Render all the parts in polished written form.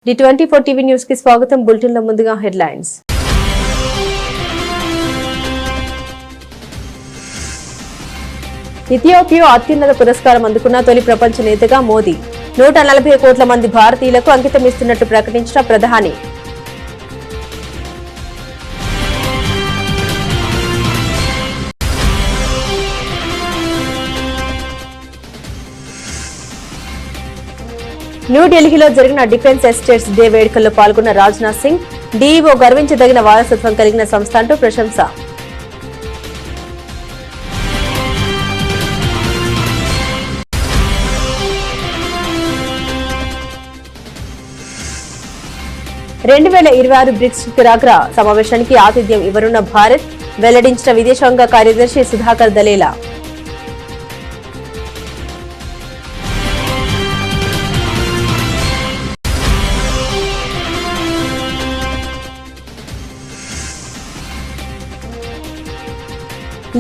D24 TV news కి స్వాగతం. Bulletin లో ముందుగా హెడ్లైన్స్. ఇథియోపియా అత్యున్నత పురస్కారం అందుకున్న తొలి ప్రపంచ నేతగా మోదీ. 140 కోట్ల మంది భారతీయులకు అంకితమిస్తున్నట్లు ప్రకటించిన ప్రధాని. న్యూఢిల్లీలో జరిగిన డిఫెన్స్ ఎస్టేట్స్ డే వేడుకల్లో పాల్గొన్న రాజ్నాథ్ సింగ్. డీఈఓ గర్వించదగిన వారసత్వం కలిగిన సంస్థ అంటూ ప్రశంస. బ్రిక్స్ శిఖరాగ్ర సమావేశానికి ఆతిథ్యం ఇవ్వనున్న భారత్ వెల్లడించిన విదేశాంగ కార్యదర్శి సుధాకర్ దలేలా.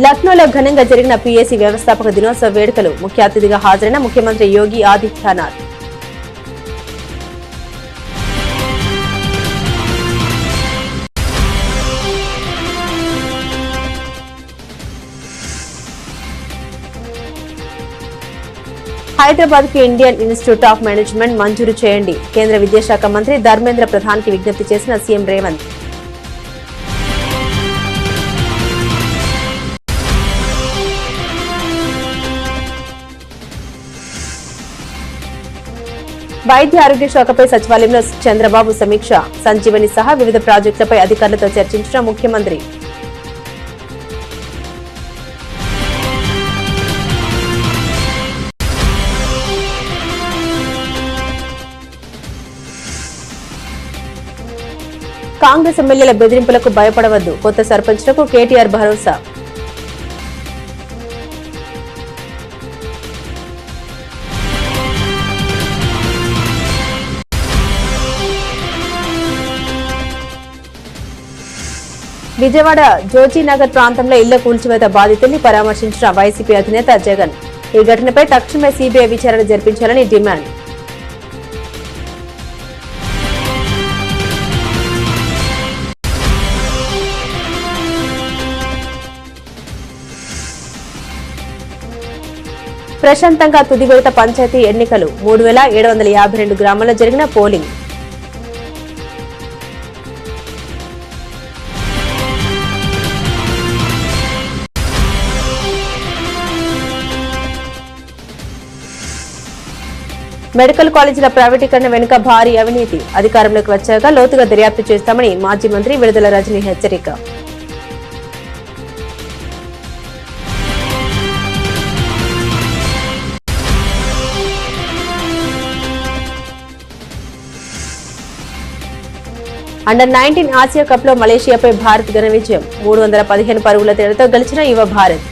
లక్నోలో ఘనంగా జరిగిన పీఏసీ వ్యవస్థాపక దినోత్సవ వేడుకలు. ముఖ్య అతిథిగా హాజరైన ముఖ్యమంత్రి యోగి ఆదిత్యనాథ్. హైదరాబాద్ కు ఇండియన్ ఇన్స్టిట్యూట్ ఆఫ్ మేనేజ్మెంట్ మంజూరు చేయండి. కేంద్ర విద్యాశాఖ మంత్రి ధర్మేంద్ర ప్రధాన్ కి విజ్ఞప్తి చేసిన సీఎం రేవంత్. వైద్య ఆరోగ్య శాఖపై సచివాలయంలో చంద్రబాబు సమీక్ష. సంజీవని సహా వివిధ ప్రాజెక్టులపై అధికారులతో చర్చించిన ముఖ్యమంత్రి. కాంగ్రెస్ ఎమ్మెల్యేల బెదిరింపులకు భయపడవద్దు. కొత్త సర్పంచ్లకు కేటీఆర్ భరోసా. విజయవాడ జోజీనగర్ ప్రాంతంలో ఇళ్ల కూల్చివేత బాధితుల్ని పరామర్శించిన వైసీపీ అధినేత జగన్. ఈ ఘటనపై తక్షణమే సీబీఐ విచారణ జరిపించాలని డిమాండ్. ప్రశాంతంగా తుది విడత పంచాయతీ ఎన్నికలు. 3752 గ్రామాల్లో జరిగిన పోలింగ్. మెడికల్ కాలేజీల ప్రైవేటీకరణ వెనుక భారీ అవినీతి. అధికారంలోకి వచ్చాక లోతుగా దర్యాప్తు చేస్తామని మాజీ మంత్రి విడుదల రజనీ హెచ్చరిక. అండర్-19 ఆసియా కప్ లో మలేషియాపై భారత్ ఘన విజయం. 315 పరుగుల తేడాతో గెలిచిన యువ భారత్.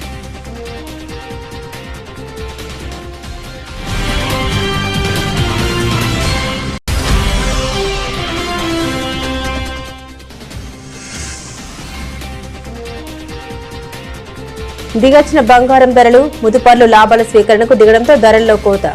దిగొచ్చిన బంగారం ధరలు. ముదుపర్లు లాభాల స్వీకరణకు దిగడంతో ధరల్లో కోత.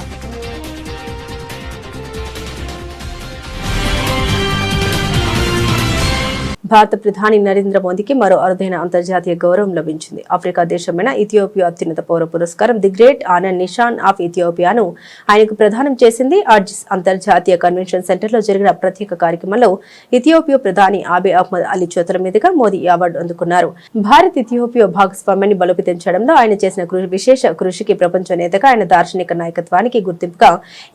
భారత ప్రధాని నరేంద్ర మోదీకి మరో అరుదైన అంతర్జాతీయ గౌరవం లభించింది. ఆఫ్రికా దేశమైన ఇథియోపియా అత్యున్నత పౌర పురస్కారం the Great Honour Nishan of ఇథియోపియాను ఆయనకు ప్రదానం చేసింది. అడ్జిస్ అంతర్జాతీయ కన్వెన్షన్ సెంటర్ లో జరిగిన ప్రత్యేక కార్యక్రమంలో ఇథియోపియా ప్రధాని ఆబే అహ్మద్ అలీ చేతుల మీదుగా మోదీ ఈ అవార్డు అందుకున్నారు. భారత్ ఇథియోపియా భాగస్వామ్యాన్ని బలోపేతం చేయడంలో ఆయన చేసిన విశేష కృషికి ప్రపంచ నేతగా ఆయన దార్శనిక నాయకత్వానికి గుర్తింపుగా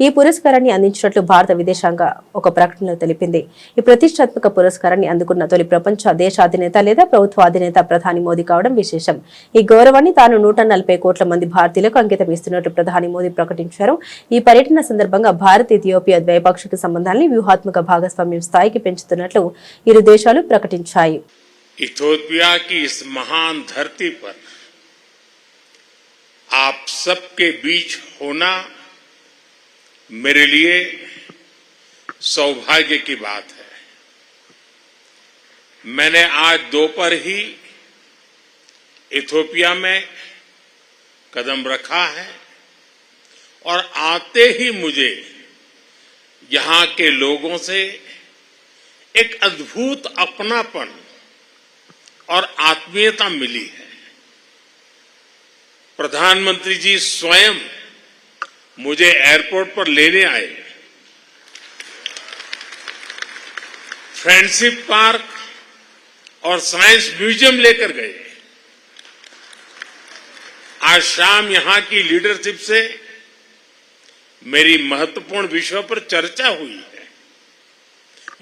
ఈ పురస్కారాన్ని అందించినట్లు భారత విదేశాంగ ఒక ప్రకటనలో తెలిపింది. ఈ ప్రతిష్టాత్మక పురస్కారాన్ని అందుకున్న తొలి ప్రపంచ దేశాధినేత లేదా ప్రభుత్వ అధినేత ప్రధాని మోదీ కావడం విశేషం. ఈ గౌరవాన్ని తాను 140 కోట్ల మంది భారతీయులకు అంకితం ఇస్తున్నట్లు ప్రధాని మోదీ ప్రకటించారు. ఈ పర్యటన సందర్భంగా భారత్ ఇథియోపియా ద్వైపాక్షిక సంబంధాన్ని వ్యూహాత్మక భాగస్వామ్యం స్థాయికి పెంచుతున్నట్లు ఇరు దేశాలు ప్రకటించాయి. इथियोपिया की इस महान धरती पर आप सबके बीच होना मेरे लिए सौभाग्य की बात है. मैंने आज दोपहर ही इथियोपिया में कदम रखा है और आते ही मुझे यहाँ के लोगों से एक अद्भुत अपनापन और आत्मीयता मिली है। प्रधानमंत्री जी स्वयं मुझे एयरपोर्ट पर लेने आए, फ्रेंडशिप पार्क और साइंस म्यूजियम लेकर गए। आज शाम यहां की लीडरशिप से मेरी महत्वपूर्ण विषयों पर चर्चा हुई है।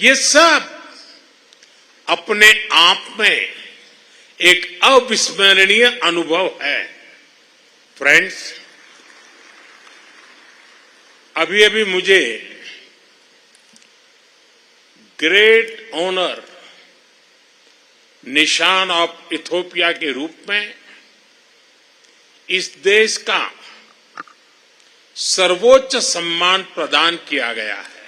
ये सब अपने आप में एक अविस्मरणीय अनुभव है। फ्रेंड्स, अभी अभी मुझे ग्रेट ऑनर निशान ऑफ इथियोपिया के रूप में इस देश का सर्वोच्च सम्मान प्रदान किया गया है।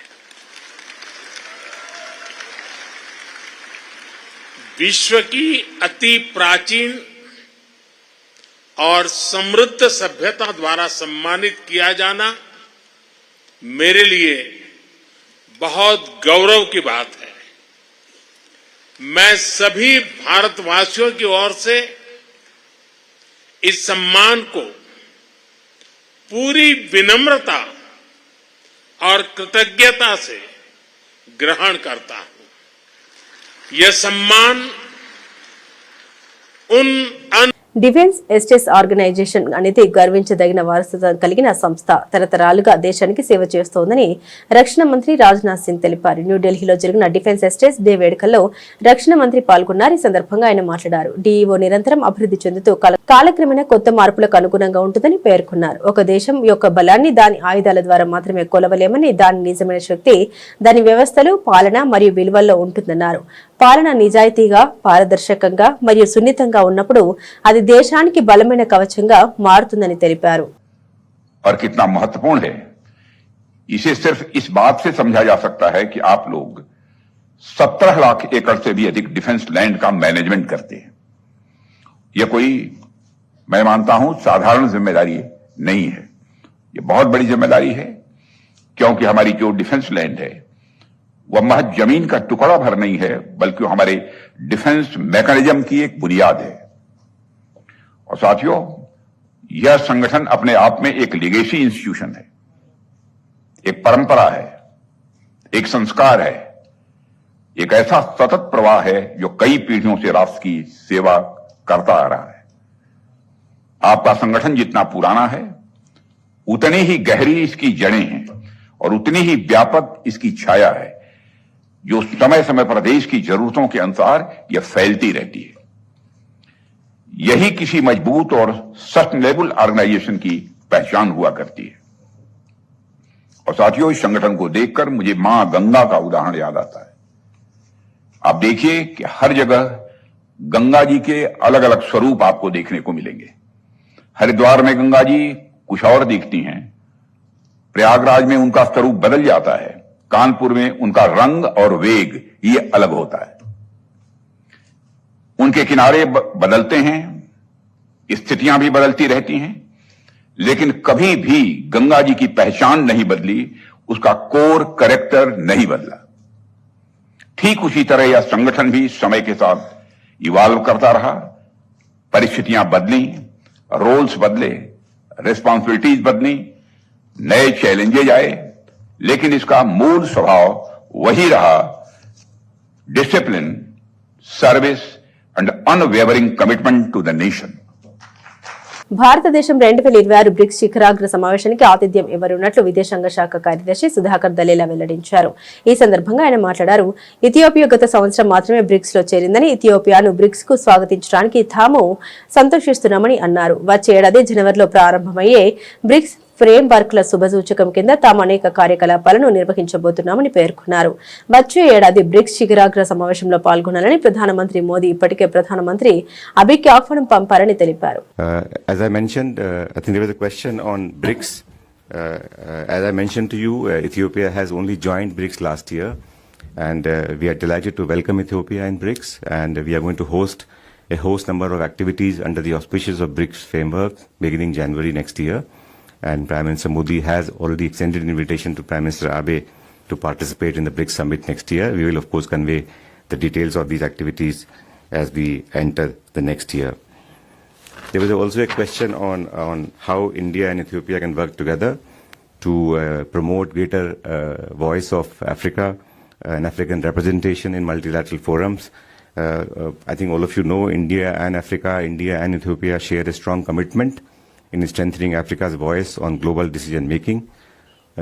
विश्व की अति प्राचीन और समृद्ध सभ्यता द्वारा सम्मानित किया जाना मेरे लिए बहुत गौरव की बात है। मैं सभी भारतवासियों की ओर से इस सम्मान को पूरी विनम्रता और कृतज्ञता से ग्रहण करता हूं। यह सम्मान उन డిఫెన్స్ ఎస్టేట్స్ ఆర్గనైజేషన్ అనేది గర్వించదగిన వారసత్వం కలిగిన సంస్థ. తరతరాలుగా దేశానికి సేవ చేస్తోందని రక్షణ మంత్రి రాజ్నాథ్ సింగ్ తెలిపారు. న్యూఢిల్లీలో జరిగిన డిఫెన్స్ ఎస్టేట్స్ డే వేడుకల్లో రక్షణ మంత్రి పాల్గొన్నారు. ఈ సందర్భంగా ఆయన మాట్లాడారు. డీఈఓ నిరంతరం అభివృద్ధి చెందుతూ కాలక్రమేణా కొత్త మార్పులకు అనుగుణంగా ఉంటుందని పేర్కొన్నారు. ఒక దేశం యొక్క బలాన్ని దాని ఆయుధాల ద్వారా మాత్రమే కొలవలేమని, దాని నిజమైన శక్తి దాని వ్యవస్థలు, పాలన మరియు విలువల్లో ఉంటుందన్నారు. పాలన నిజాయితీగా, పారదర్శకంగా మరియు సున్నితంగా ఉన్నప్పుడు అది దేశానికి బలమైన కవచంగా మారుతుందని తెలిపారు. और कितना महत्वपूर्ण है इसे सिर्फ इस बात से समझा जा सकता है कि आप लोग 17 लाख एकड़ से भी अधिक डिफेंस लैंड का मैनेजमेंट करते हैं। यह कोई, मैं मानता हूं, साधारण जिम्मेदारी नहीं है। यह बहुत बड़ी जिम्मेदारी है, क्योंकि हमारी जो डिफेंस लैंड है वह महज जमीन का टुकड़ा भर नहीं है, बल्कि हमारे डिफेंस मैकेनिज्म की एक बुनियाद है। और साथियों, यह संगठन अपने आप में एक लीगेसी इंस्टीट्यूशन है, एक परंपरा है, एक संस्कार है, एक ऐसा सतत प्रवाह है जो कई पीढ़ियों से राष्ट्र की सेवा करता आ रहा है। आपका संगठन जितना पुराना है, उतनी ही गहरी इसकी जड़ें हैं और उतनी ही व्यापक इसकी छाया है, जो समय समय पर देश की जरूरतों के अनुसार यह फैलती रहती है। यही किसी मजबूत और सस्टेनेबल ऑर्गेनाइजेशन की पहचान हुआ करती है। और साथियों, इस संगठन को देखकर मुझे मां गंगा का उदाहरण याद आता है। आप देखिए कि हर जगह गंगा जी के अलग अलग स्वरूप आपको देखने को मिलेंगे। हरिद्वार में गंगा जी कुछ और दिखती हैं, प्रयागराज में उनका स्वरूप बदल जाता है, कानपुर में उनका रंग और वेग ये अलग होता है। उनके किनारे बदलते हैं, स्थितियां भी बदलती रहती हैं, लेकिन कभी भी गंगा जी की पहचान नहीं बदली, उसका कोर कैरेक्टर नहीं बदला। ठीक उसी तरह यह संगठन भी समय के साथ इवॉल्व करता रहा। परिस्थितियां बदली, रोल्स बदले, रिस्पॉन्सिबिलिटीज बदली, नए चैलेंजेज आए, लेकिन इसका मूल स्वभाव वही रहा, discipline, service and unwavering commitment to the nation. భారతదేశం 2026 బ్రిక్స్ శిఖరాగ్ర సమావేశానికి ఆతిథ్యం ఇవ్వనున్నట్లు విదేశాంగ శాఖ కార్యదర్శి సుధాకర్ దలేలా వెల్లడించారు. ఈ సందర్భంగా ఆయన మాట్లాడారు. ఇథియోపియా గత సంవత్సరం మాత్రమే బ్రిక్స్ లో చేరిందని, ఇథియోపియాను బ్రిక్స్ కు స్వాగతించడానికి తాము సంతోషిస్తున్నామని అన్నారు. వచ్చే ఏడాది జనవరిలో ప్రారంభమయ్యే బ్రిక్స్ ఫ్రేమ్ వర్క్ ల శుభసూచకం కింద తాము అనేక కార్యకలాపాలను నిర్వహించబోతున్నామని పేర్కొన్నారు. వచ్చే ఏడాది బ్రిక్స్ శిఖరాగ్ర సమావేశంలో పాల్గొనాలని ప్రధానమంత్రి మోదీ ఇప్పటికే ప్రధానమంత్రి అబీకి ఆహ్వానం పంపారని తెలిపారు. As I mentioned, I think there was a question on BRICS. As I mentioned to you, Ethiopia has only joined BRICS last year, and we are delighted to welcome Ethiopia in BRICS, and we are going to host a host number of activities under the auspices of BRICS framework beginning January next year. And Prime Minister Modi has already extended an invitation to Prime Minister Abe to participate in the BRICS summit next year. We will, of course, convey the details of these activities as we enter the next year. There was also a question on how India and Ethiopia can work together to promote greater voice of Africa and African representation in multilateral forums. I think all of you know India and Africa, India and Ethiopia share a strong commitment in strengthening Africa's voice on global decision making.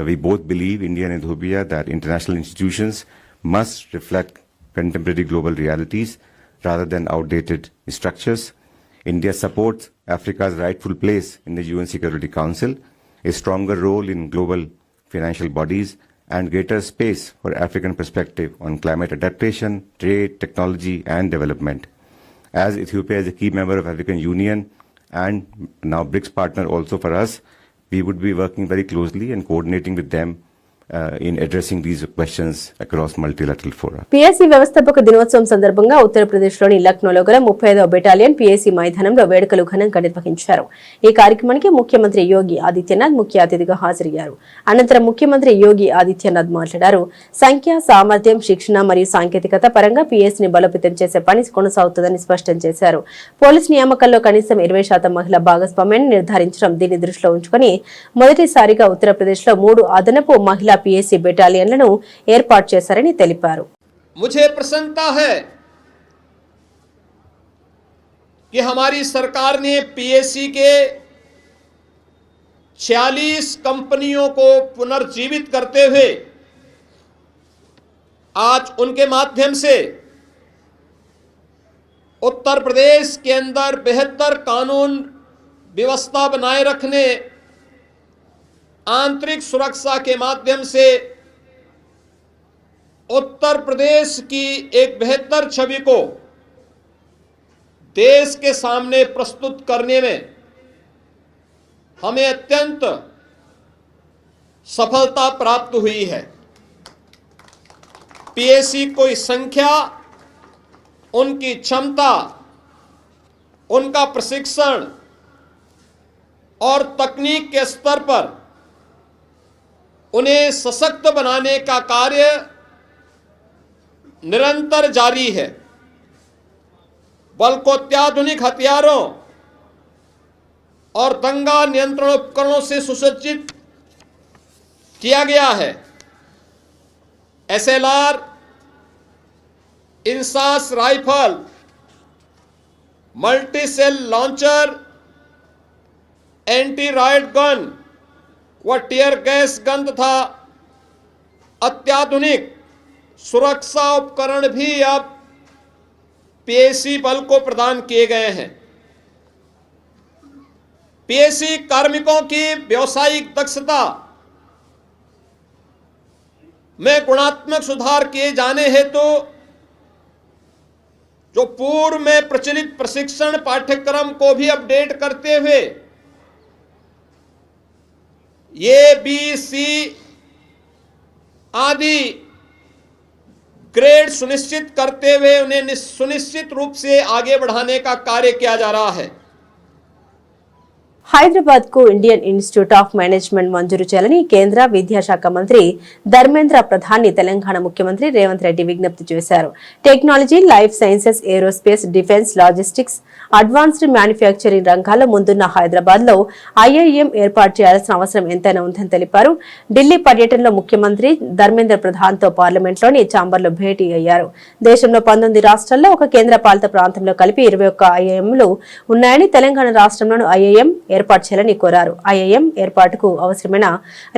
We both believe, India and Ethiopia, that international institutions must reflect contemporary global realities rather than outdated structures. India supports Africa's rightful place in the UN Security Council, a stronger role in global financial bodies, and greater space for African perspective on climate adaptation, trade, technology, and development. As Ethiopia is a key member of African Union and now BRICS partner also for us, we would be working very closely and coordinating with them in addressing these questions across multilateral fora. PSC వ్యవస్థాపక దినోత్సవం సందర్భంగా ఉత్తరప్రదేశ్లోని లక్నోలో గల 35వ battalion PSC మైదానంలో వేడుకలు ఘనంగా నిర్వహించారు. ఈ కార్యక్రమానికి ముఖ్యమంత్రి యోగి ఆదిత్యనాథ్ ముఖ్య అతిథిగా హాజరయ్యారు. అనంతరం ముఖ్యమంత్రి యోగి ఆదిత్యనాథ్ మాట్లాడారు. సంఖ్య, సామర్థ్యం, శిక్షణ మరియు సాంకేతికత పరంగా PSCని బలోపేతం చేసే పని కొనసాగుతుందని స్పష్టం చేశారు. పోలీసు నియామకాల్లో కనీసం 20% మహిళా భాగస్వామ్యాన్ని నిర్ధారించడం దీన్ని దృష్టిలో ఉంచుకుని మొదటిసారిగా ఉత్తరప్రదేశ్లో 3 అదనపు మహిళా PSC బెటాలియన్లను ఏర్పాటు చేశారని తెలిపారు. मुझे प्रसन्नता है कि हमारी सरकार ने PSC के 46 कंपनियों को पुनर्जीवित करते हुए आज उनके माध्यम से उत्तर प्रदेश के अंदर बेहतर कानून व्यवस्था बनाए रखने, आंतरिक सुरक्षा के माध्यम से उत्तर प्रदेश की एक बेहतर छवि को देश के सामने प्रस्तुत करने में हमें अत्यंत सफलता प्राप्त हुई है। PSC कोई संख्या, उनकी क्षमता, उनका प्रशिक्षण और तकनीक के स्तर पर उन्हें सशक्त बनाने का कार्य निरंतर जारी है। बल को अत्याधुनिक हथियारों और दंगा नियंत्रण उपकरणों से सुसज्जित किया गया है। SLR, INSAS rifle, multi shell launcher, anti riot gun व टीयर गैस गन तथा अत्याधुनिक सुरक्षा उपकरण भी अब PSC बल को प्रदान किए गए हैं। PSC कार्मिकों की व्यावसायिक दक्षता में गुणात्मक सुधार किए जाने हेतु जो पूर्व में प्रचलित प्रशिक्षण पाठ्यक्रम को भी अपडेट करते हुए ये BC आदि ग्रेड सुनिश्चित करते हुए उन्हें सुनिश्चित रूप से आगे बढ़ाने का कार्य किया जा रहा है। హైదరాబాద్ కు ఇండియన్ ఇన్స్టిట్యూట్ ఆఫ్ మేనేజ్మెంట్ మంజూరు చేయాలని కేంద్ర విద్యాశాఖ మంత్రి ధర్మేంద్ర ప్రధాన్ని తెలంగాణ ముఖ్యమంత్రి రేవంత్ రెడ్డి విజ్ఞప్తి చేశారు. Technology, life sciences, aerospace, defence, logistics, advanced manufacturing రంగాల్లో ముందున్న హైదరాబాద్ లో IIM ఏర్పాటు చేయాల్సిన అవసరం ఎంతైనా ఉందని తెలిపారు. ఢిల్లీ పర్యటనలో ముఖ్యమంత్రి ధర్మేంద్ర ప్రధాన్ తో పార్లమెంట్ లోని ఛాంబర్లో భేటీ అయ్యారు. దేశంలో 19 రాష్ట్రాల్లో ఒక కేంద్ర పాలిత ప్రాంతంలో కలిపి 21 IIMలు ఉన్నాయని, తెలంగాణ రాష్ట్రంలోనూ IIM ఏర్పాటు చేయాలని కోరారు. IIM ఏర్పాటుకు అవసరమైన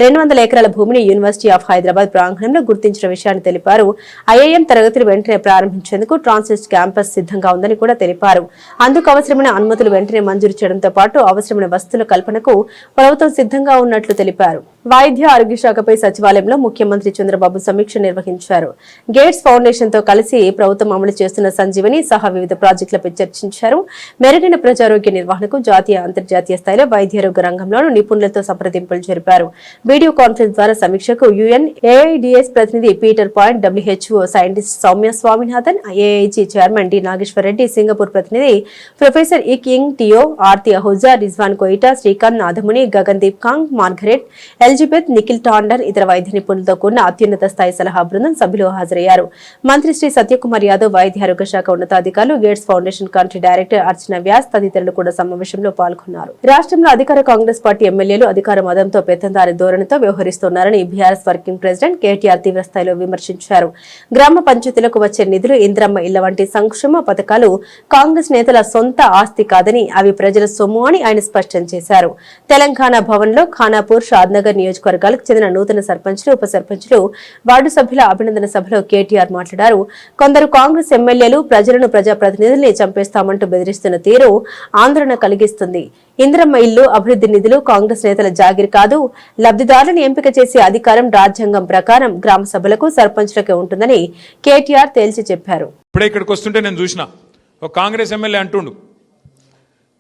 200 ఎకరాల భూమిని యూనివర్సిటీ ఆఫ్ హైదరాబాద్ ప్రాంగణంలో గుర్తించిన విషయాన్ని తెలిపారు. IIM తరగతులు వెంటనే ప్రారంభించేందుకు ట్రాన్సిస్ట్ క్యాంపస్ సిద్ధంగా ఉందని కూడా తెలిపారు. అందుకు అవసరమైన అనుమతులు వెంటనే మంజూరు చేయడంతో పాటు అవసరమైన వసతుల కల్పనకు ప్రభుత్వం సిద్ధంగా ఉన్నట్లు తెలిపారు. వైద్య ఆరోగ్య శాఖపై సచివాలయంలో ముఖ్యమంత్రి చంద్రబాబు సమీక్ష నిర్వహించారు. గేట్స్ ఫౌండేషన్ తో కలిసి ప్రభుత్వం అమలు చేస్తున్న సంజీవని సహా వివిధ ప్రాజెక్టులపై చర్చించారు. మెరుగైన ప్రజారోగ్య నిర్వహణకు జాతీయ, అంతర్జాతీయ స్థాయిలో వైద్యారోగ్య రంగంలోనూ నిపుణులతో సంప్రదింపులు జరిపారు. వీడియో కాన్ఫరెన్స్ ద్వారా సమీక్షకు UNAIDS ప్రతినిధి Peter Point, WHO scientist Soumya Swaminathan, AIG chairman D Nageshwar Reddy, Singapore ప్రతినిధి professor Iking Teo, Aarti Ahuja, Rizwan Koita, Srikanth Nathamuni, Gagandeep Kang, Margaret, Elizabeth, Nikhil Tandon, ఇతర వైద్య నిపుణులతో కూడిన అత్యున్నత స్థాయి సలహా బృందం సభ్యులు హాజరయ్యారు. మంత్రి శ్రీ సత్యకుమార్ యాదవ్, వైద్య ఆరోగ్య శాఖ ఉన్నతాధికారులు, గేట్స్ ఫౌండేషన్ కంట్రీ డైరెక్టర్ అర్చన వ్యాస్ తదితరులు కూడా సమావేశంలో పాల్గొన్నారు. రాష్ట్రంలో అధికార కాంగ్రెస్ పార్టీ ఎమ్మెల్యేలు అధికార మదంతో పెత్తందారి ధోరణితో వ్యవహరిస్తున్నారని బీఆర్ఎస్ వర్కింగ్ ప్రెసిడెంట్ కేటీఆర్ తీవ్రస్థాయిలో విమర్శించారు. గ్రామ పంచాయతీలకు వచ్చే నిధులు, ఇంద్రమ్మ ఇళ్ల వంటి సంక్షేమ పథకాలు కాంగ్రెస్ నేతల సొంత ఆస్తి కాదని అవి ప్రజల సొమ్ము అని ఆయన స్పష్టం చేశారు. తెలంగాణ భవన్లో ఖానాపూర్, షాద్నగర్ నియోజకవర్గాలకు చెందిన నూతన సర్పంచులు, ఉప సర్పంచులు, వార్డు సభ్యుల అభినందన సభలో కేటీఆర్ మాట్లాడారు. కొందరు కాంగ్రెస్ ఎమ్మెల్యేలు ప్రజలను, ప్రజాప్రతినిధుల్ని చంపేస్తామంటూ బెదిరిస్తున్న తీరు ఆందోళన కలిగిస్తుంది. ఇంద్రమ్మ ఇల్లు, అభివృద్ధి నిధులు కాంగ్రెస్ నేతల జాగిరి కాదు. లబ్ధిదారులను ఎంపిక చేసే అధికారం రాజ్యాంగం ప్రకారం గ్రామ సభలకు, సర్పంచులకే ఉంటుందని కేటీఆర్ తేల్చి చెప్పారు. ఇప్పుడే ఇక్కడికి వస్తుంటే నేను చూసిన ఒక కాంగ్రెస్ ఎమ్మెల్యే అంటుండు,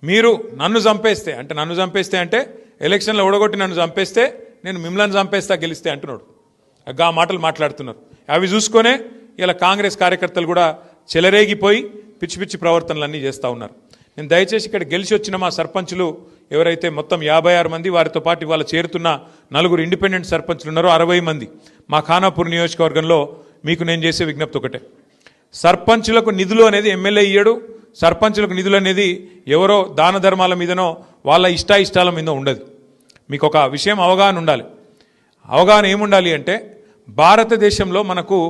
మీరు నన్ను చంపేస్తే అంటే ఎలక్షన్లో ఓడగొట్టి నన్ను చంపేస్తే నేను మిమ్మల్ని చంపేస్తా గెలిస్తే అంటున్నాడు. ఆ మాటలు మాట్లాడుతున్నారు. అవి చూసుకొనే ఇలా కాంగ్రెస్ కార్యకర్తలు కూడా చెలరేగిపోయి పిచ్చి పిచ్చి ప్రవర్తనలన్నీ చేస్తూ ఉన్నారు. నేను దయచేసి ఇక్కడ గెలిచి వచ్చిన మా సర్పంచులు ఎవరైతే మొత్తం 56 మంది, వారితో పాటు ఇవాళ చేరుతున్న 4 ఇండిపెండెంట్ సర్పంచులు ఉన్నారో 60 మంది మా ఖానాపూర్ నియోజకవర్గంలో మీకు నేను చేసే విజ్ఞప్తి ఒకటే, సర్పంచులకు నిధులు అనేది ఎమ్మెల్యే ఇయ్యడు. సర్పంచులకు నిధులు అనేది ఎవరో దాన ధర్మాల మీదనో వాళ్ళ ఇష్టాయిష్టాల మీద ఉండదు. మీకు ఒక విషయం అవగాహన ఉండాలి. అవగాహన ఏముండాలి అంటే భారతదేశంలో మనకు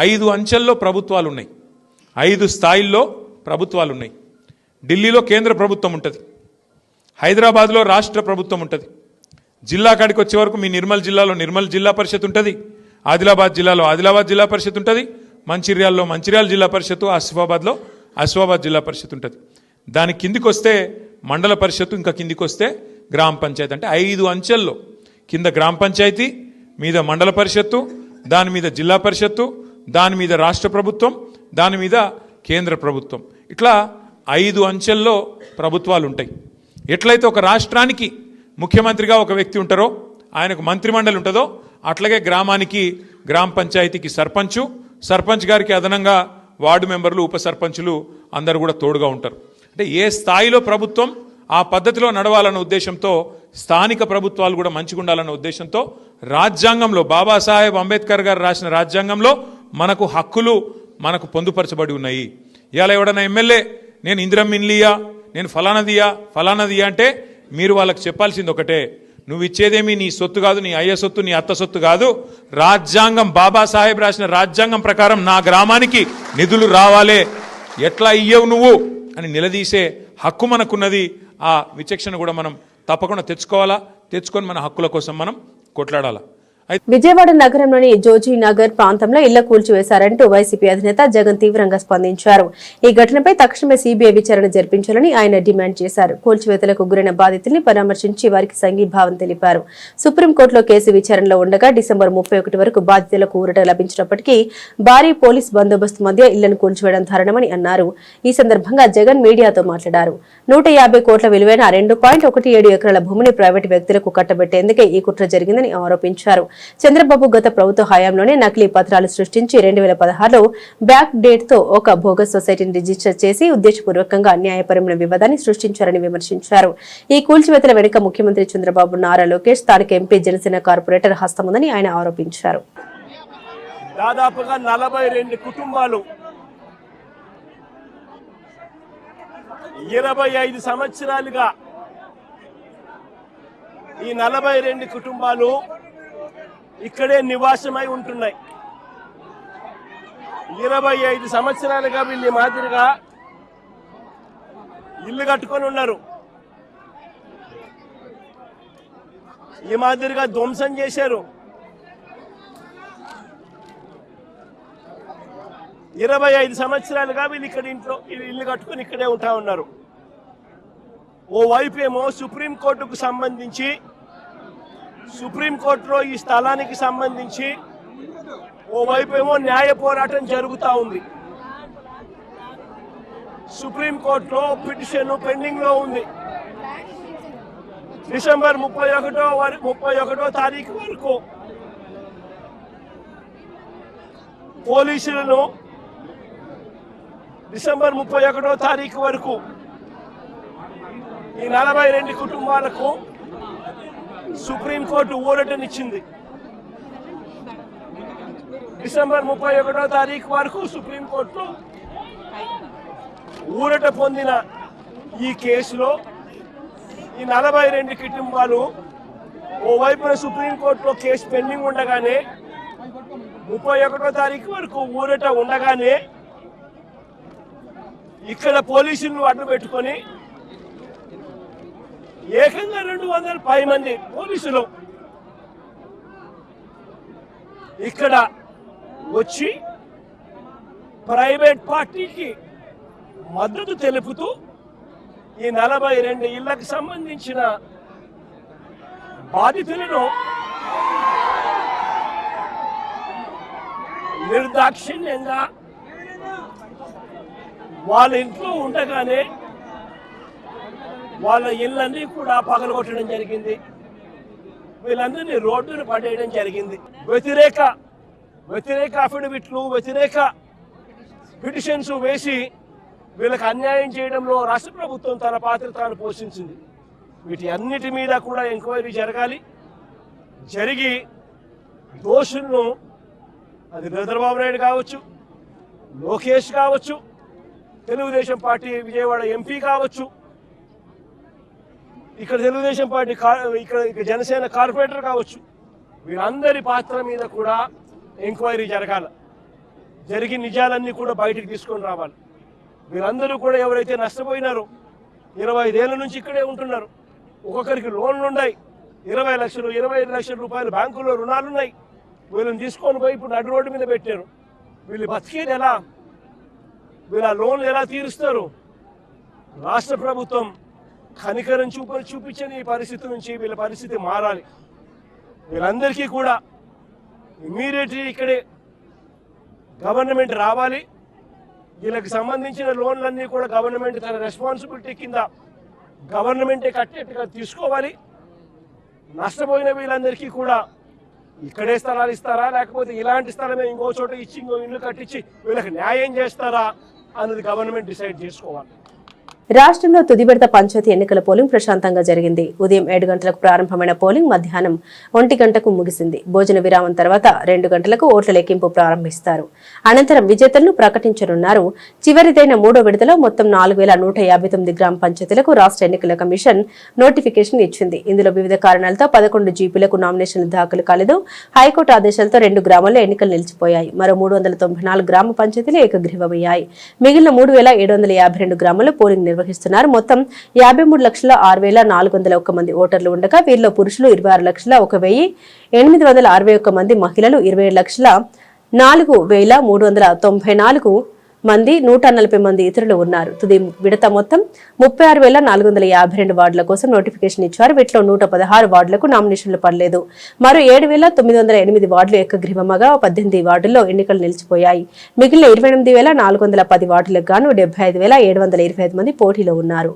5 అంచెల్లో ప్రభుత్వాలు ఉన్నాయి, 5 స్థాయిల్లో ప్రభుత్వాలు ఉన్నాయి. ఢిల్లీలో కేంద్ర ప్రభుత్వం ఉంటుంది, హైదరాబాద్లో రాష్ట్ర ప్రభుత్వం ఉంటుంది, జిల్లా కాడికి వచ్చే వరకు మీ నిర్మల్ జిల్లాలో నిర్మల్ జిల్లా పరిషత్ ఉంటుంది, ఆదిలాబాద్ జిల్లాలో ఆదిలాబాద్ జిల్లా పరిషత్ ఉంటుంది, మంచిర్యాలలో మంచిర్యాల జిల్లా పరిషత్తు, ఆసిఫాబాద్లో ఆసిఫాబాద్ జిల్లా పరిషత్ ఉంటుంది. దాని కిందికి వస్తే మండల పరిషత్తు, ఇంకా కిందికి వస్తే గ్రామ పంచాయతీ. అంటే 5 అంచెల్లో కింద గ్రామ పంచాయతీ, మీద మండల పరిషత్తు, దాని మీద జిల్లా పరిషత్తు, దాని మీద రాష్ట్ర ప్రభుత్వం, దాని మీద కేంద్ర ప్రభుత్వం. ఇట్లా 5 అంచెల్లో ప్రభుత్వాలు ఉంటాయి. ఎట్లయితే ఒక రాష్ట్రానికి ముఖ్యమంత్రిగా ఒక వ్యక్తి ఉంటారో, ఆయనకు మంత్రిమండలి ఉంటుందో, అట్లాగే గ్రామానికి గ్రామ పంచాయతీకి సర్పంచ్ గారికి అదనంగా వార్డు మెంబర్లు, ఉప సర్పంచులు అందరూ కూడా తోడుగా ఉంటారు. అంటే ఏ స్థాయిలో ప్రభుత్వం ఆ పద్ధతిలో నడవాలన్న ఉద్దేశంతో, స్థానిక ప్రభుత్వాలు కూడా మంచిగా ఉండాలన్న ఉద్దేశంతో రాజ్యాంగంలో, బాబాసాహెబ్ అంబేద్కర్ గారు రాసిన రాజ్యాంగంలో మనకు హక్కులు మనకు పొందుపరచబడి ఉన్నాయి. ఇవాళ ఎవడన్నా ఎమ్మెల్యే నేను ఇందిరమ్మ ఇల్లియా, నేను ఫలానదియా అంటే మీరు వాళ్ళకి చెప్పాల్సింది ఒకటే, నువ్వు ఇచ్చేదేమి నీ సొత్తు కాదు, నీ అయ్య సొత్తు, నీ అత్త సొత్తు కాదు, రాజ్యాంగం బాబాసాహెబ్ రాసిన రాజ్యాంగం ప్రకారం నా గ్రామానికి నిధులు రావాలే, ఎట్లా ఇయ్యవు నువ్వు అని నిలదీసే హక్కు మనకున్నది. ఆ విచక్షణ కూడా మనం తప్పకుండా తెచ్చుకొని మన హక్కుల కోసం మనం కొట్లాడాలా. విజయవాడ నగరంలోని జోజీ నగర్ ప్రాంతంలో ఇళ్ల కూల్చివేశారంటూ వైసీపీ అధినేత జగన్ తీవ్రంగా స్పందించారు. ఈ ఘటనపై తక్షణమే సీబీఐ విచారణ జరిపించాలని ఆయన డిమాండ్ చేశారు. కూల్చివేతలకు గురైన బాధితుల్ని పరామర్శించి వారికి సంఘీభావం తెలిపారు. సుప్రీంకోర్టులో కేసు విచారణలో ఉండగా డిసెంబర్ 31 వరకు బాధితులకు ఊరట లభించినప్పటికీ భారీ పోలీస్ బందోబస్తు మధ్య ఇళ్లను కూల్చివేయడం దారుణమని అన్నారు. ఈ సందర్భంగా జగన్ మీడియాతో మాట్లాడారు. 150 కోట్ల విలువైన 2.17 ఎకరాల భూమిని ప్రైవేటు వ్యక్తులకు కట్టబెట్టేందుకే ఈ కుట్ర జరిగిందని ఆరోపించారు. చంద్రబాబు గత ప్రభుత్వ హయాంలోనే నకిలీ పత్రాలు సృష్టించి 2016లో బ్యాక్ డేట్ తో ఒక బోగస్ సొసైటీని రిజిస్టర్ చేసి ఉద్దేశపూర్వకంగా న్యాయపరమైన వివాదాన్ని సృష్టించారని విమర్శించారు. ఈ కూల్చివేతల వెనుక ముఖ్యమంత్రి చంద్రబాబు, నారా లోకేష్, స్థానిక ఎంపీ, జనసేన కార్పొరేటర్ హస్తముందని ఆయన ఆరోపించారు. దాదాపుగా 42 కుటుంబాలు 25 సంవత్సరాలుగా ఈ 42 కుటుంబాలు ఇక్కడే నివాసమై ఉంటున్నాయి. 25 సంవత్సరాలుగా వీళ్ళు మాదిరిగా ఇల్లు కట్టుకొని ఉన్నారు. ఈ మాదిరిగా ధ్వంసం చేశారు. 25 సంవత్సరాలుగా వీళ్ళు ఇక్కడ ఇంట్లో ఇల్లు కట్టుకొని ఇక్కడే ఉంటా ఉన్నారు. ఓవైపు ఏమో సుప్రీంకోర్టుకు సంబంధించి, సుప్రీంకోర్టులో ఈ స్థలానికి సంబంధించి ఓవైపు ఏమో న్యాయ పోరాటం జరుగుతూ ఉంది. సుప్రీంకోర్టులో పిటిషన్ పెండింగ్ లో ఉంది. డిసెంబర్ 31వ తారీఖు వరకు పోలీసులను డిసెంబర్ 31వ తారీఖు వరకు ఈ 42 కుటుంబాలకు సుప్రీంకోర్టు ఊరటనిచ్చింది. డిసెంబర్ 31వ తారీఖు వరకు సుప్రీంకోర్టులో ఊరట పొందిన ఈ కేసులో ఈ 42 కుటుంబాలు ఓవైపున సుప్రీంకోర్టులో కేసు పెండింగ్ ఉండగానే 31వ తారీఖు వరకు ఊరట ఉండగానే ఇక్కడ పోలీసులను అడ్డు పెట్టుకొని ఏకంగా 200 మంది పోలీసులు ఇక్కడ వచ్చి ప్రైవేట్ పార్టీకి మద్దతు తెలుపుతూ ఈ 42 ఇళ్లకు సంబంధించిన బాధితులను నిర్దాక్షిణ్యంగా వాళ్ళ ఇంట్లో ఉండగానే వాళ్ళ ఇళ్ళన్నీ కూడా పగలగొట్టడం జరిగింది. వీళ్ళందరినీ రోడ్డును పడేయడం జరిగింది. వ్యతిరేక అఫిడవిట్లు, వ్యతిరేక పిటిషన్స్ వేసి వీళ్ళకి అన్యాయం చేయడంలో రాష్ట్ర ప్రభుత్వం తన పాత్ర తాను పోషించింది. వీటి అన్నిటి మీద కూడా ఎంక్వైరీ జరగాలి. జరిగి దోషులను, అది చంద్రబాబు నాయుడు కావచ్చు, లోకేష్ కావచ్చు, తెలుగుదేశం పార్టీ విజయవాడ ఎంపీ కావచ్చు, ఇక్కడ తెలుగుదేశం పార్టీ ఇక్కడ జనసేన కార్పొరేటర్ కావచ్చు, వీళ్ళందరి పాత్ర మీద కూడా ఎంక్వైరీ జరగాలి. జరిగి నిజాలన్నీ కూడా బయటకు తీసుకొని రావాలి. వీళ్ళందరూ కూడా ఎవరైతే నష్టపోయినారో 25 ఏళ్ల నుంచి ఇక్కడే ఉంటున్నారు. ఒక్కొక్కరికి లోన్లు ఉన్నాయి, 20 లక్షలు 25 లక్షల రూపాయలు బ్యాంకుల్లో రుణాలున్నాయి. వీళ్ళని తీసుకొని పోయి ఇప్పుడు నడు రోడ్డు మీద పెట్టారు. వీళ్ళు బతికేది ఎలా? వీళ్ళ లోన్లు ఎలా తీరుస్తారు? రాష్ట్ర ప్రభుత్వం కనికరం చూపించని ఈ పరిస్థితి నుంచి వీళ్ళ పరిస్థితి మారాలి. వీళ్ళందరికీ కూడా ఇమ్మీడియట్లీ ఇక్కడే గవర్నమెంట్ రావాలి. వీళ్ళకి సంబంధించిన లోన్లన్నీ కూడా గవర్నమెంట్ తన రెస్పాన్సిబిలిటీ కింద గవర్నమెంటే కట్టేట్టుగా తీసుకోవాలి. నష్టపోయిన వీళ్ళందరికీ కూడా ఇక్కడే స్థలాలు ఇస్తారా, లేకపోతే ఇలాంటి స్థలమే ఇంకో చోట ఇచ్చి ఇంకో ఇల్లు కట్టించి వీళ్ళకి న్యాయం చేస్తారా అన్నది గవర్నమెంట్ డిసైడ్ చేసుకోవాలి. రాష్ట్రంలో తుది విడత పంచాయతీ ఎన్నికల పోలింగ్ ప్రశాంతంగా జరిగింది. ఉదయం 7 గంటలకు ప్రారంభమైన పోలింగ్ మధ్యాహ్నం 1 గంటకు ముగిసింది. భోజన విరామం తర్వాత 2 గంటలకు ఓట్ల లెక్కింపు ప్రారంభిస్తారు. అనంతరం విజేతలను ప్రకటించనున్నారు. చివరిదైన 3వ విడతలో మొత్తం 4159 గ్రామ పంచాయతీలకు రాష్ట్ర ఎన్నికల కమిషన్ నోటిఫికేషన్ ఇచ్చింది. ఇందులో వివిధ కారణాలతో 11 జీపీలకు నామినేషన్లు దాఖలు కాలేదు. హైకోర్టు ఆదేశాలతో 2 గ్రామాల్లో ఎన్నికలు నిలిచిపోయాయి. మరో 394 గ్రామ పంచాయతీలు ఏకగ్రీవమయ్యాయి. మిగిలిన 3752 గ్రామాల్లో పోలింగ్ నిర్వహిస్తున్నారు. మొత్తం 53,06,401 మంది ఓటర్లు ఉండగా వీరిలో పురుషులు 26,01,861 మంది, మహిళలు 27,04,394 మంది, 140 మంది ఇతరులు ఉన్నారు. తుది విడత మొత్తం 36,452 వార్డుల కోసం నోటిఫికేషన్ ఇచ్చారు. వీటిలో 116 వార్డులకు నామినేషన్లు పడలేదు. మరో 7,908 వార్డులు ఏకగ్రీవమగా 18 వార్డుల్లో ఎన్నికలు నిలిచిపోయాయి. మిగిలిన 28,410 వార్డులకు గాను 75,725 మంది పోటీలో ఉన్నారు.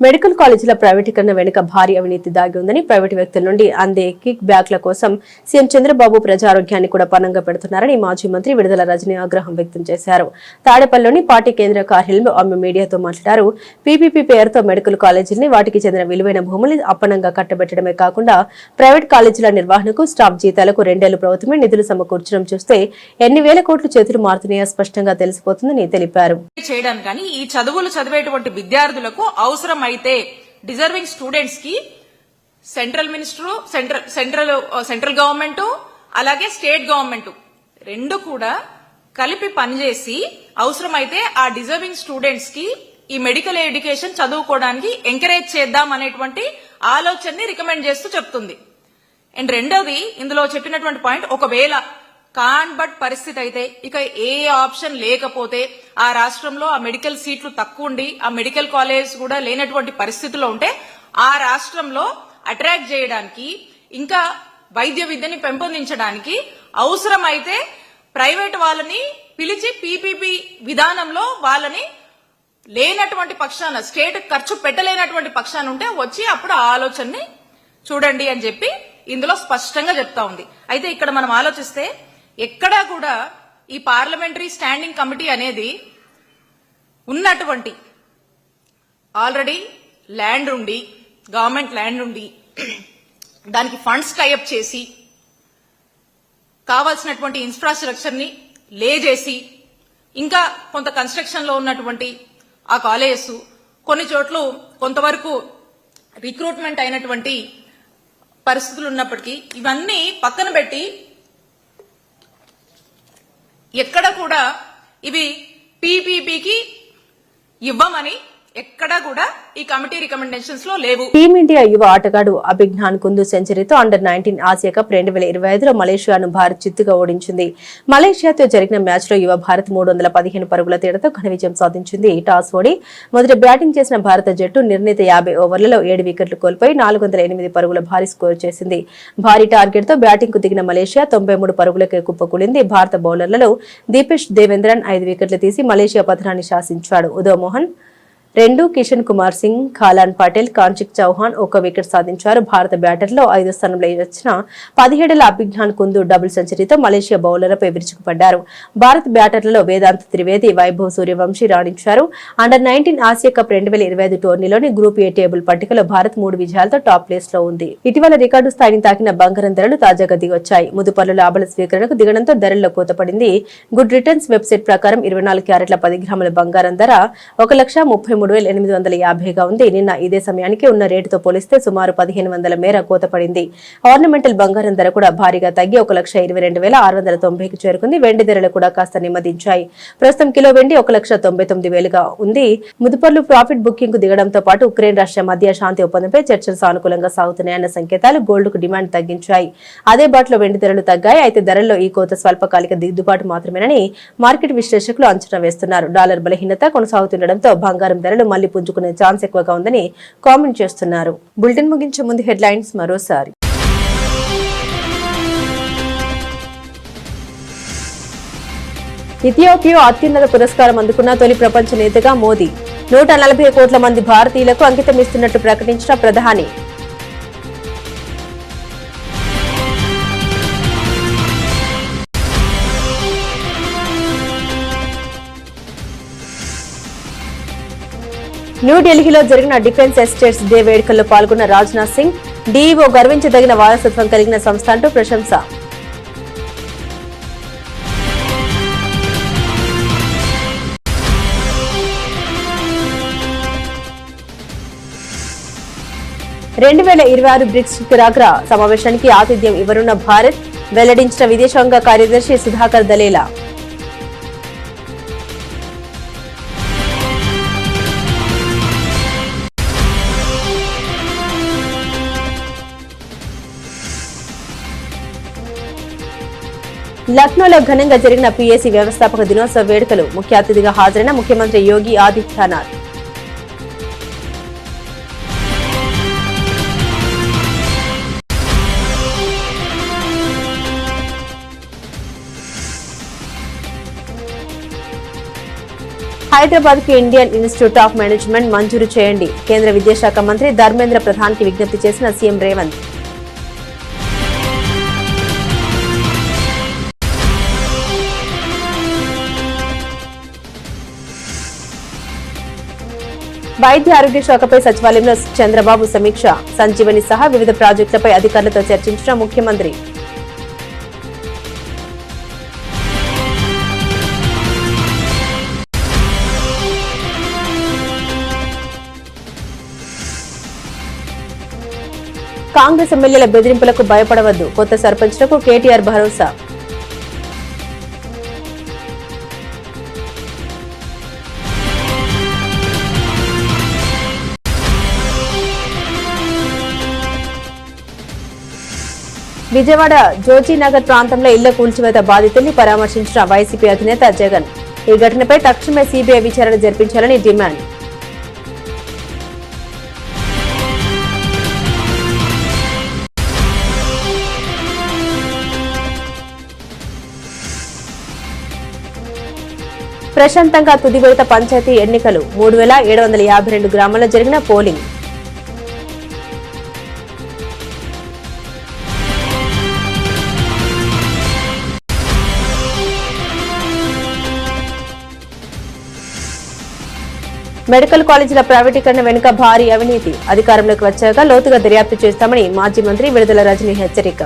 మెడికల్ కాలేజీల ప్రైవేటీకరణ వెనుక భారీ అవినీతి దాగి ఉందని, ప్రైవేటు వ్యక్తుల నుండి అందే కిక్ బ్యాక్ల కోసం సీఎం చంద్రబాబు ప్రజారోగ్యాన్ని కూడా పణంగా పెడుతున్నారని మాజీ మంత్రి విడుదల రజనీ ఆగ్రహం వ్యక్తం చేశారు. తాడేపల్లిలోని పార్టీ కేంద్ర కార్యాలయంలో ఆమె మీడియాతో మాట్లాడారు. పీపీపీ పేరుతో మెడికల్ కాలేజీలని, వాటికి చెందిన విలువైన భూముల్ని అప్పనంగా కట్టబెట్టడమే కాకుండా ప్రైవేట్ కాలేజీల నిర్వహణకు, స్టాఫ్ జీతాలకు 2 ఏళ్ల ప్రభుత్వమే నిధులు సమకూర్చడం చూస్తే ఎన్ని వేల కోట్లు చేతులు మారుతున్నాయో స్పష్టంగా తెలిసిపోతుందని తెలిపారు. చేయడానికి కానీ ఈ చదువులు చదివేటువంటి విద్యార్థులకు అవసరం అయితే డిజర్వింగ్ స్టూడెంట్స్ కి సెంట్రల్ గవర్నమెంట్ అలాగే స్టేట్ గవర్నమెంట్ రెండు కూడా కలిపి పనిచేసి అవసరమైతే ఆ డిజర్వింగ్ స్టూడెంట్స్ కి ఈ మెడికల్ ఎడ్యుకేషన్ చదువుకోవడానికి ఎంకరేజ్ చేద్దాం అనేటువంటి ఆలోచనని రికమెండ్ చేస్తూ చెప్తుంది. అండ్ రెండోది ఇందులో చెప్పినటువంటి పాయింట్, ఒకవేళ బట్ పరిస్థితి అయితే ఇక ఏ ఆప్షన్ లేకపోతే ఆ రాష్ట్రంలో ఆ మెడికల్ సీట్లు తక్కువ ఉండి ఆ మెడికల్ కాలేజ్ కూడా లేనటువంటి పరిస్థితిలో ఉంటే ఆ రాష్ట్రంలో అట్రాక్ట్ చేయడానికి ఇంకా వైద్య విద్యని పెంపొందించడానికి అవసరమైతే ప్రైవేట్ వాళ్ళని పిలిచి పీపీపీ విధానంలో వాళ్ళని లేనటువంటి పక్షాన, స్టేట్ ఖర్చు పెట్టలేనటువంటి పక్షాన ఉంటే వచ్చి అప్పుడు ఆ ఆలోచనని చూడండి అని చెప్పి ఇందులో స్పష్టంగా చెప్తా ఉంది. అయితే ఇక్కడ మనం ఆలోచిస్తే ఎక్కడా కూడా ఈ పార్లమెంటరీ స్టాండింగ్ కమిటీ అనేది ఉన్నటువంటి ఆల్రెడీ ల్యాండ్ ఉండి, గవర్నమెంట్ ల్యాండ్ ఉండి దానికి ఫండ్స్ టైఅప్ చేసి కావాల్సినటువంటి ఇన్ఫ్రాస్ట్రక్చర్ ని లే చేసి ఇంకా కొంత కన్స్ట్రక్షన్ లో ఉన్నటువంటి ఆ కాలేజెస్ కొన్ని చోట్ల కొంతవరకు రిక్రూట్మెంట్ అయినటువంటి పరిస్థితులు ఉన్నప్పటికీ ఇవన్నీ పక్కన పెట్టి ఎక్కడ కూడా ఇవి పీపీపీకి ఇవ్వమని ఎక్కడా కూడా ఈ కమిటీ రికమెండేషన్స్ లో లేవు. టీమిండియా యువ ఆటగాడు అభిజ్ఞాన్ కుందు సెంచరీతో అండర్-19 ఆసియా కప్ 2025లో మలేషియాను భారత్ చిత్తుగా ఓడించింది. మలేషియాతో జరిగిన మ్యాచ్ లో యువ భారత్ 315 పరుగుల తేడాతో ఘన విజయం సాధించింది. టాస్ ఓడి మొదట బ్యాటింగ్ చేసిన భారత జట్టు నిర్ణీత 50 ఓవర్లలో 7 వికెట్లు కోల్పోయి 408 పరుగుల భారీ స్కోర్ చేసింది. భారీ టార్గెట్ తో బ్యాటింగ్ కు దిగిన మలేషియా 93 పరుగులకే కుప్పకూలింది. భారత బౌలర్లలో దీపేష్ దేవేంద్రన్ 5 వికెట్లు తీసి మలేషియా పతనాన్ని శాసించాడు. ఉదయ్ మోహన్ 2, కిషన్ కుమార్ సింగ్, ఖాలాన్ పటేల్, కాంచిక్ చౌహాన్ 1 వికెట్ సాధించారు. భారత బ్యాటర్లో 5వ స్థానంలో వచ్చిన 17 అభిజ్ఞాన్ కుందు డబుల్ సెంచరీతో మలేషియా బౌలర్లపై విరుచుకుపడ్డారు. భారత బ్యాటర్లలో వేదాంత్ త్రివేది, వైభవ్ సూర్యవంశీ రాణించారు. అండర్-19 ఆసియా కప్ 2025 టోర్నీలోని గ్రూప్ ఏ టేబుల్ పట్టికలో భారత్ 3 విజయాలతో టాప్ ప్లేస్ లో ఉంది. ఇటీవల రికార్డు స్థాయిని తాకిన బంగారం ధరలు తాజాగా దిగొచ్చాయి. ముదుపర్లు లాభాల స్వీకరణకు దిగడంతో ధరల్లో కోతపడింది. గుడ్ రిటర్న్స్ వెబ్సైట్ ప్రకారం 24 క్యారెట్ల 10 గ్రాముల బంగారం ధర 1,33,850గా ఉంది. నిన్న ఇదే సమయానికి ఉన్న రేటుతో పోలిస్తే సుమారు 1,500 మేర కోతపడింది. ఆర్నమెంటల్ బంగారం ధర కూడా భారీగా తగ్గి 1,22,690కి చేరుకుంది. వెండి ధరలు కూడా కాస్త నెమ్మదించాయి. ప్రస్తుతం కిలో వెండి 1,99,000గా ఉంది. ముదుపర్లు ప్రాఫిట్ బుకింగ్ కు దిగడంతో పాటు ఉక్రెయిన్ రష్యా మధ్య శాంతి ఒప్పందంపై చర్చలు సానుకూలంగా సాగుతున్నాయన్న సంకేతాలు గోల్డ్ కు డిమాండ్ తగ్గించాయి. అదే బాటలో వెండి ధరలు తగ్గాయి. అయితే ధరల్లో ఈ కోత స్వల్పకాలిక దిద్దుబాటు మాత్రమేనని మార్కెట్ విశ్లేషకులు అంచనా వేస్తున్నారు. డాలర్ బలహీనత కొనసాగుతుండటంతో బంగారం ధరలు మళ్లీ పుంజుకునే ఛాన్స్ ఎక్కువగా ఉందని కామెంట్ చేస్తున్నారు. బులెటిన్ ముగించే ముందు హెడ్లైన్స్ మరోసారి. ఇథియోపియా అత్యున్నత పురస్కారం అందుకున్న తొలి ప్రపంచ నేతగా మోదీ. 140 కోట్ల మంది భారతీయులకు అంకితమిస్తున్నట్టు ప్రకటించిన ప్రధాని. న్యూఢిల్లీలో జరిగిన డిఫెన్స్ ఎస్టేట్స్ డే వేడుకల్లో పాల్గొన్న రాజ్నాథ్ సింగ్. డీఈఓ గర్వించదగిన వారసత్వం కలిగిన సంస్థ అంటూ ప్రశంస. బ్రిక్స్ శిఖరాగ్ర సమావేశానికి ఆతిథ్యం ఇవ్వనున్న భారత్ వెల్లడించిన విదేశాంగ కార్యదర్శి సుధాకర్ దలేలా. లక్నోలో ఘనంగా జరిగిన పీఏసీ వ్యవస్థాపక దినోత్సవ వేడుకలు. ముఖ్య అతిథిగా హాజరైన ముఖ్యమంత్రి యోగి ఆదిత్యనాథ్. హైదరాబాద్ కి ఇండియన్ ఇన్స్టిట్యూట్ ఆఫ్ మేనేజ్మెంట్ మంజూరు చేయండి. కేంద్ర విద్యాశాఖ మంత్రి ధర్మేంద్ర ప్రధాన్ కి విజ్ఞప్తి చేసిన సీఎం రేవంత్. వైద్య ఆరోగ్య శాఖపై సచివాలయంలో చంద్రబాబు సమీక్ష. సంజీవని సహా వివిధ ప్రాజెక్టులపై అధికారులతో చర్చించిన ముఖ్యమంత్రి. కాంగ్రెస్ ఎమ్మెల్యేల బెదిరింపులకు భయపడవద్దు. కొత్త సర్పంచ్లకు కేటీఆర్ భరోసా. విజయవాడ జోజీనగర్ ప్రాంతంలో ఇళ్ల కూల్చివేత బాధితుల్ని పరామర్శించిన వైసీపీ అధినేత జగన్. ఈ ఘటనపై తక్షణమే సీబీఐ విచారణ జరిపించాలని డిమాండ్. ప్రశాంతంగా తుది విడత పంచాయతీ ఎన్నికలు 3752 గ్రామాల్లో జరిగిన పోలింగ్. మెడికల్ కాలేజీల ప్రైవేటీకరణ వెనుక భారీ అవినీతి. అధికారంలోకి వచ్చాక లోతుగా దర్యాప్తు చేస్తామని మాజీ మంత్రి విడుదల రజనీ హెచ్చరిక.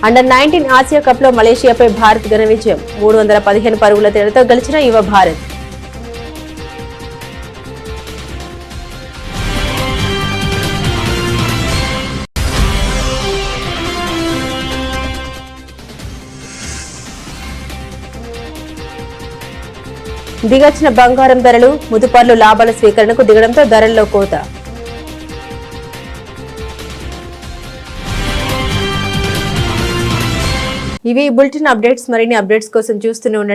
అండర్-19 ఆసియా కప్ లో మలేషియాపై భారత్ ఘన విజయం. 315 పరుగుల తేడాతో గెలిచిన యువ భారత్. దిగొచ్చిన బంగారం ధరలు, ముదుపర్లు లాభాల స్వీకరణకు దిగడంతో ధరల్లో కోత. ఇవి బులెటిన్ అప్డేట్స్. మరిన్ని అప్డేట్స్ కోసం చూస్తూనే ఉండండి